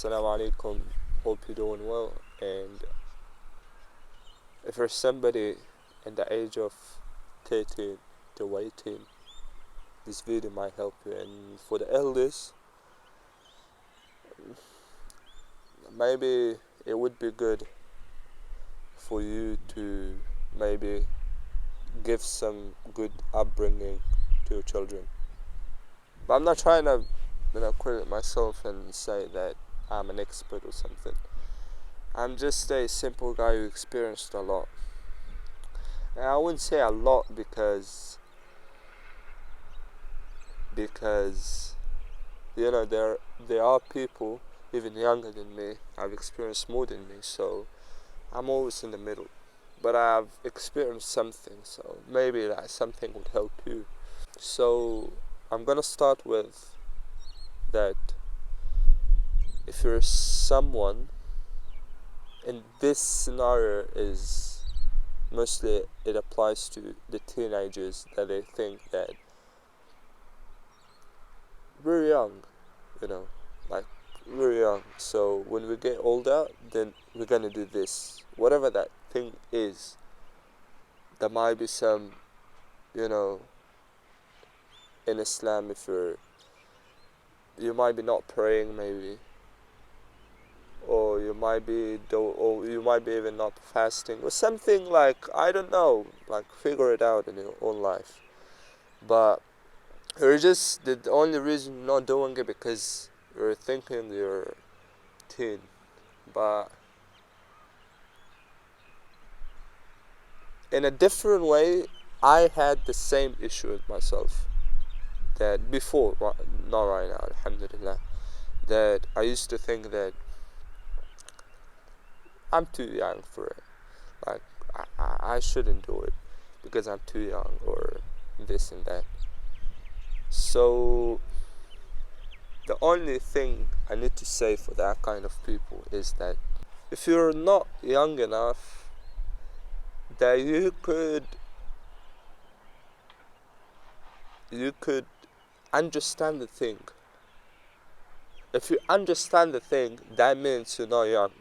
Assalamu alaikum. Hope you're doing well. And if you're somebody in the age of 13 to 18, this video might help you. And for the elders, maybe it would be good for you to maybe give some good upbringing to your children. But I'm not trying to credit myself and say that I'm an expert or something. I'm just a simple guy who experienced a lot. And I wouldn't say a lot because there are people even younger than me have experienced more than me, so I'm always in the middle. But I've experienced something, so maybe that something would help you. So I'm gonna start with that if you're someone, and this scenario is mostly it applies to the teenagers, that they think that we're young, like we're young, so when we get older then we're gonna do this, whatever that thing is. There might be some, in Islam, if you might be not praying maybe, or you might be even not fasting or something, like I don't know, like figure it out in your own life. But you're just the only reason you're not doing it because you're thinking you're teen. But in a different way, I had the same issue with myself, that before, not right now, alhamdulillah, that I used to think that I'm too young for it. Like, I shouldn't do it because I'm too young, or this and that. So the only thing I need to say for that kind of people is that if you're not young enough that you could understand the thing. If you understand the thing, that means you're not young.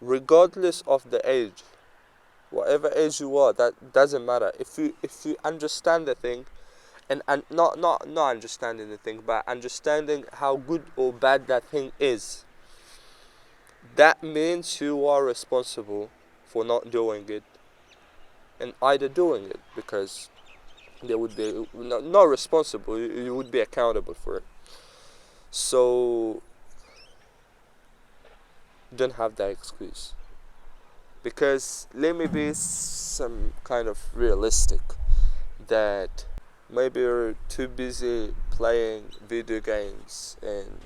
Regardless of the age, whatever age you are, that doesn't matter. If you understand the thing, and not understanding the thing, but understanding how good or bad that thing is, that means you are responsible for not doing it, and either doing it, because they would be not responsible, you would be accountable for it. So don't have that excuse, because let me be some kind of realistic, that maybe you're too busy playing video games and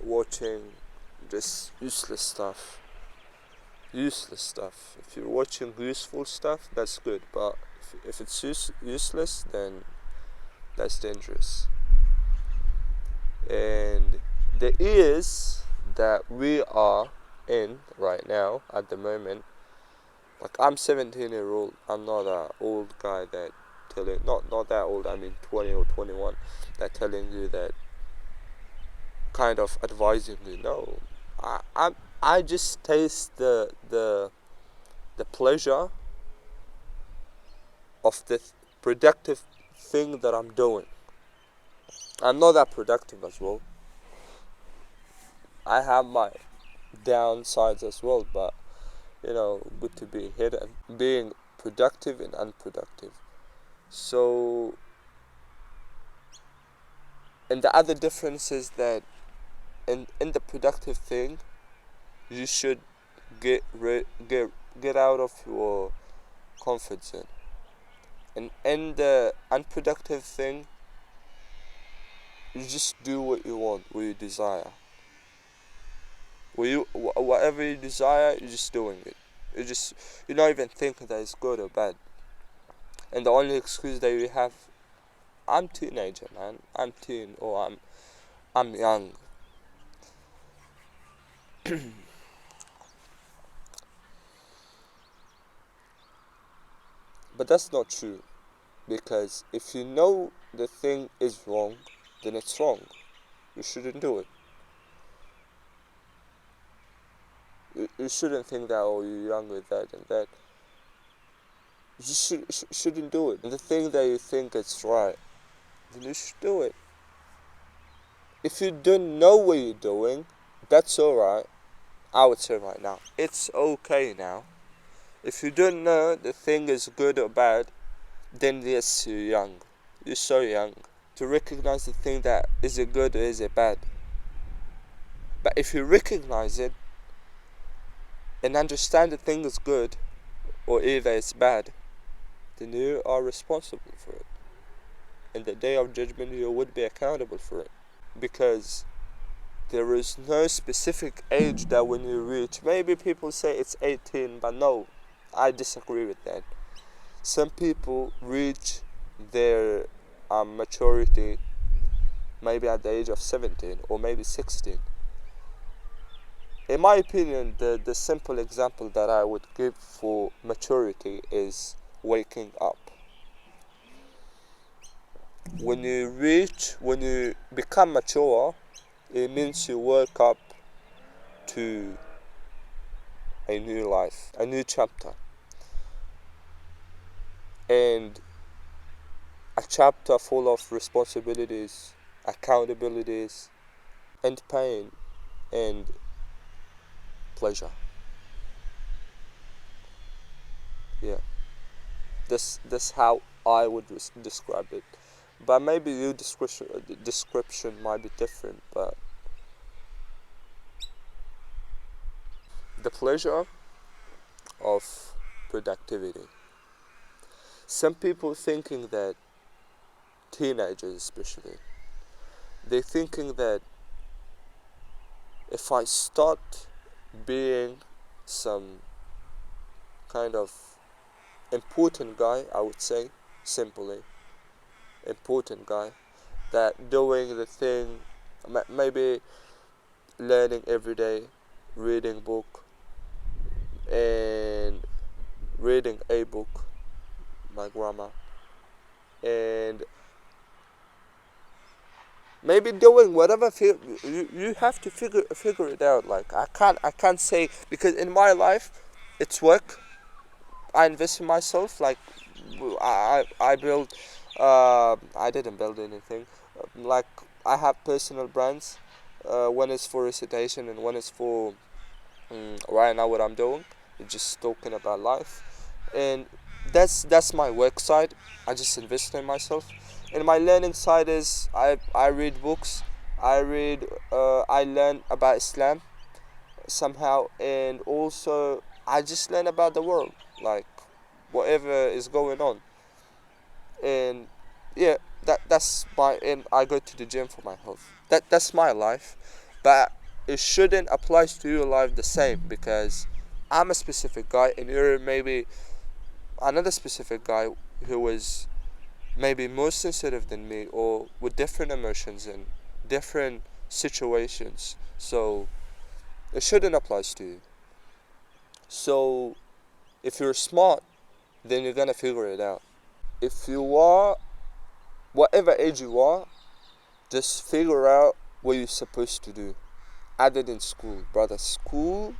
watching just useless stuff. If you're watching useful stuff, that's good, but if it's useless, then that's dangerous. And the years that we are in right now, at the moment, like I'm 17-year-old, I'm not an old guy that telling, not that old, I mean 20 or 21, that telling you that, kind of advising you. No, I just taste the pleasure of the productive thing that I'm doing. I'm not that productive as well. I have my downsides as well, but good to be hidden, being productive and unproductive. So, and the other difference is that in the productive thing, you should get out of your comfort zone, and in the unproductive thing, you just do what you want, what you desire. Whatever you desire, you're just doing it. You're not even thinking that it's good or bad. And the only excuse that you have, I'm teenager, man. I'm teen, or I'm young. But that's not true, because if you know the thing is wrong, then it's wrong. You shouldn't do it. you shouldn't think that, oh, you're young with that and that. You shouldn't do it. And the thing that you think is right, then you should do it. If you don't know what you're doing, that's alright. I would say right now, it's okay now. If you don't know the thing is good or bad, then yes, you're young. You're so young to recognize the thing that is it good or is it bad. But if you recognize it and understand the thing is good or either it's bad, then you are responsible for it. In the day of judgment, you would be accountable for it. Because there is no specific age that when you reach, maybe people say it's 18, but no, I disagree with that. Some people reach their maturity maybe at the age of 17 or maybe 16. In my opinion, the simple example that I would give for maturity is waking up. When you become mature, it means you wake up to a new life, a new chapter. And a chapter full of responsibilities, accountabilities, and pain, and pleasure. Yeah, this how I would describe it. But maybe your description might be different. But the pleasure of productivity. Some people thinking that, teenagers especially, they're thinking that if I start being some kind of important guy, I would say, simply, important guy, that doing the thing, maybe learning every day, reading book, and reading a book, my grammar, and maybe doing whatever you have to figure it out. Like I can't say, because in my life it's work. I invest in myself. Like I build. I didn't build anything. Like I have personal brands. One is for recitation and one is for right now what I'm doing. Just talking about life, and that's my work side. I just invest in myself. And my learning side is I read books. I learn about Islam somehow, and also I just learn about the world, like whatever is going on. And yeah, that's my, and I go to the gym for my health. That's my life, but it shouldn't apply to your life the same, because I'm a specific guy and you're maybe another specific guy who is maybe more sensitive than me or with different emotions and different situations. So it shouldn't apply to you. So if you're smart, then you're gonna figure it out. If you are, whatever age you are, just figure out what you're supposed to do. Other than school, brother. School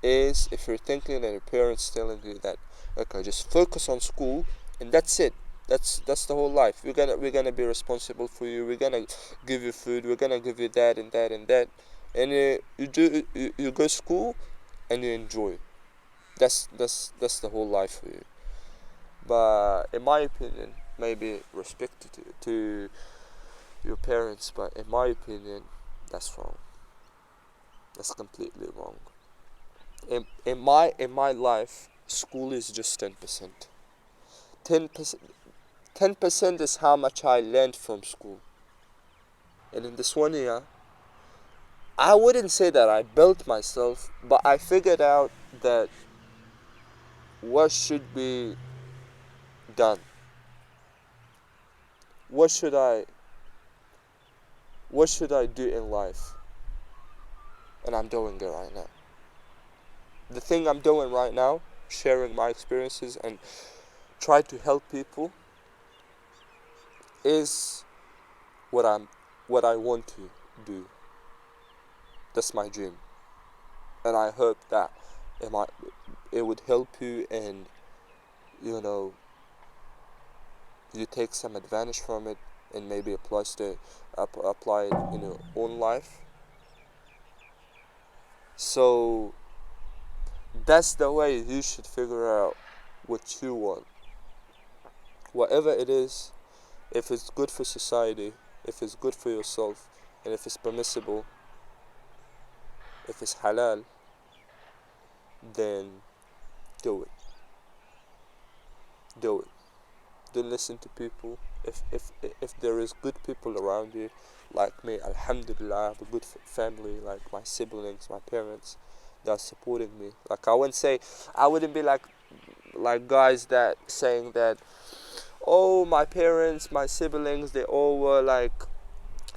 is, if you're thinking that your parents telling you that, okay, just focus on school and that's it. That's the whole life. We're gonna be responsible for you. We're gonna give you food. We're gonna give you that and that and that. And you go to school and you enjoy. That's the whole life for you. But in my opinion, maybe respect to your parents, but in my opinion, that's wrong. That's completely wrong. In my life, school is just 10%. 10%. 10% is how much I learned from school. And in this 1 year, I wouldn't say that I built myself, but I figured out that what should be done. What should I do in life? And I'm doing it right now. The thing I'm doing right now, sharing my experiences and try to help people, is what I want to do. That's my dream. and I hope that it might it would help you, and you know you take some advantage from it, and maybe apply it in your own life. So that's the way you should figure out what you want, whatever it is. If it's good for society, if it's good for yourself, and if it's permissible, if it's halal, then do it. Do it. Don't listen to people. If there is good people around you, like me, alhamdulillah, I have a good family, like my siblings, my parents, they're supporting me. Like I wouldn't be like guys that saying that, oh, my parents, my siblings, they all were like,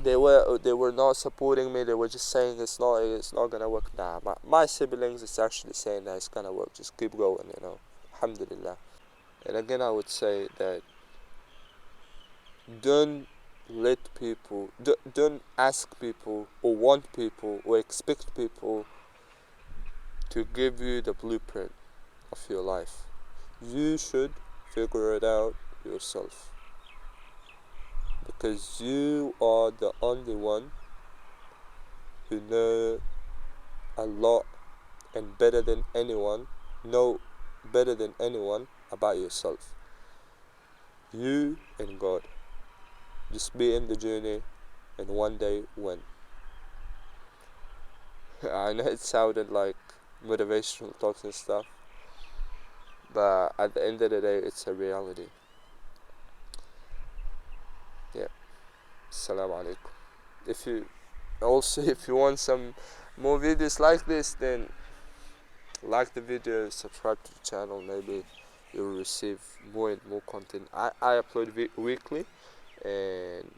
they were not supporting me. They were just saying it's not gonna work. Nah, my siblings is actually saying that it's gonna work. Just keep going, alhamdulillah. And again, I would say that don't let people, don't ask people or want people or expect people to give you the blueprint of your life. You should figure it out yourself, because you are the only one who know a lot and know better than anyone about yourself. You and God. Just be in the journey and one day win. I know it sounded like motivational talks and stuff, but at the end of the day, it's a reality. Yeah. Assalamu alaikum. If you if you want some more videos like this, then like the video, subscribe to the channel. Maybe you'll receive more and more content. I upload weekly, and